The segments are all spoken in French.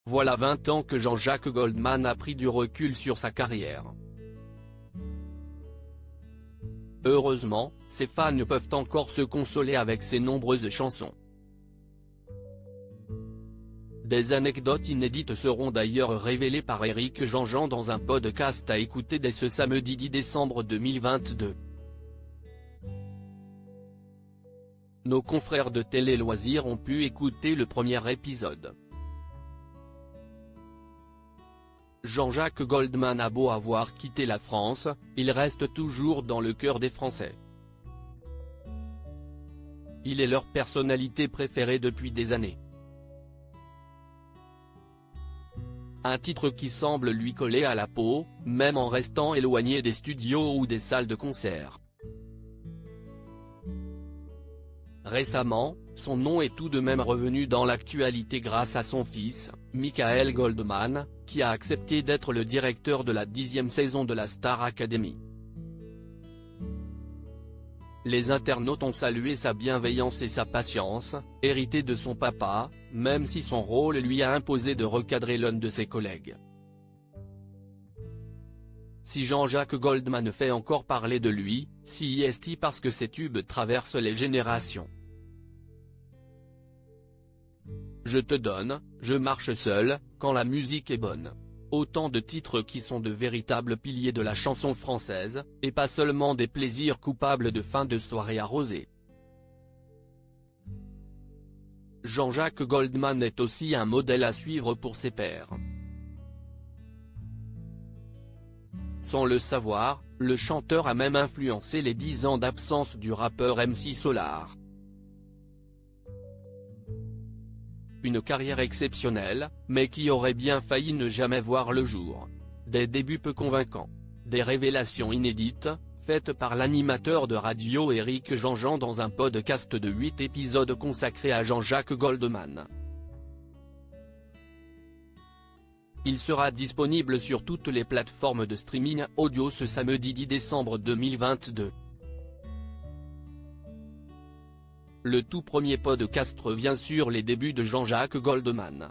Voilà 20 ans que Jean-Jacques Goldman a pris du recul sur sa carrière. Heureusement, ses fans peuvent encore se consoler avec ses nombreuses chansons. Des anecdotes inédites seront d'ailleurs révélées par Éric Jean-Jean dans un podcast à écouter dès ce samedi 10 décembre 2022. Nos confrères de Télé Loisirs ont pu écouter le premier épisode. Jean-Jacques Goldman a beau avoir quitté la France, il reste toujours dans le cœur des Français. Il est leur personnalité préférée depuis des années. Un titre qui semble lui coller à la peau, même en restant éloigné des studios ou des salles de concert. Récemment, son nom est tout de même revenu dans l'actualité grâce à son fils, Michael Goldman, qui a accepté d'être le directeur de la 10e saison de la Star Academy. Les internautes ont salué sa bienveillance et sa patience, héritée de son papa, même si son rôle lui a imposé de recadrer l'un de ses collègues. Si Jean-Jacques Goldman fait encore parler de lui, c'est parce que ses tubes traversent les générations. Je te donne, je marche seul, quand la musique est bonne. Autant de titres qui sont de véritables piliers de la chanson française, et pas seulement des plaisirs coupables de fin de soirée arrosée. Jean-Jacques Goldman est aussi un modèle à suivre pour ses pairs. Sans le savoir, le chanteur a même influencé les 10 ans d'absence du rappeur MC Solar. Une carrière exceptionnelle, mais qui aurait bien failli ne jamais voir le jour. Des débuts peu convaincants. Des révélations inédites, faites par l'animateur de radio Éric Jean-Jean dans un podcast de 8 épisodes consacré à Jean-Jacques Goldman. Il sera disponible sur toutes les plateformes de streaming audio ce samedi 10 décembre 2022. Le tout premier podcast revient sur les débuts de Jean-Jacques Goldman.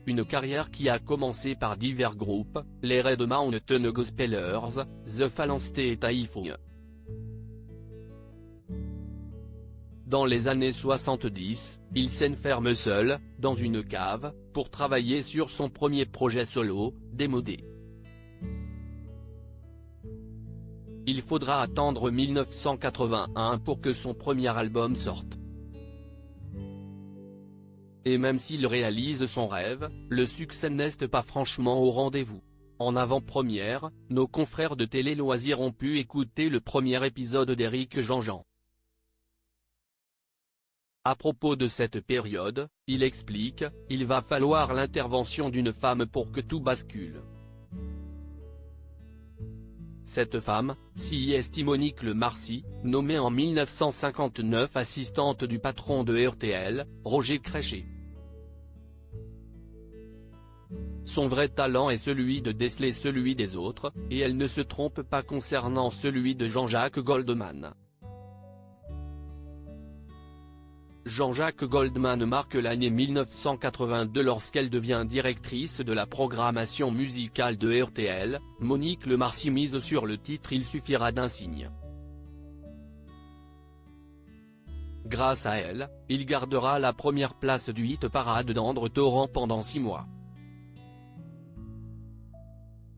Une carrière qui a commencé par divers groupes, les Red Mountain Gospelers, The Phalanx et Typhoon. Dans les années 70, il s'enferme seul, dans une cave, pour travailler sur son premier projet solo, Démodé. Il faudra attendre 1981 pour que son premier album sorte. Et même s'il réalise son rêve, le succès n'est pas franchement au rendez-vous. En avant-première, nos confrères de Télé Loisirs ont pu écouter le premier épisode d'Éric Jean-Jean. À propos de cette période, il explique, il va falloir l'intervention d'une femme pour que tout bascule. Cette femme, c'est Monique Le Marcy, nommée en 1959 assistante du patron de RTL, Roger Créchet. Son vrai talent est celui de déceler celui des autres, et elle ne se trompe pas concernant celui de Jean-Jacques Goldman. Jean-Jacques Goldman marque l'année 1982 lorsqu'elle devient directrice de la programmation musicale de RTL, Monique Le Marcy mise sur le titre Il suffira d'un signe. Grâce à elle, il gardera la première place du hit parade d'André Torrent pendant 6 mois.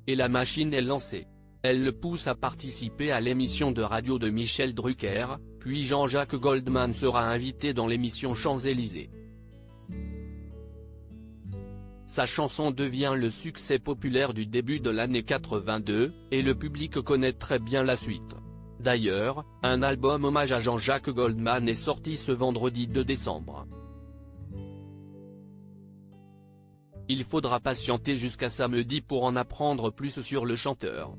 Et la machine est lancée. Elle le pousse à participer à l'émission de radio de Michel Drucker, puis Jean-Jacques Goldman sera invité dans l'émission Champs-Élysées. Sa chanson devient le succès populaire du début de l'année 82, et le public connaît très bien la suite. D'ailleurs, un album hommage à Jean-Jacques Goldman est sorti ce vendredi 2 décembre. Il faudra patienter jusqu'à samedi pour en apprendre plus sur le chanteur.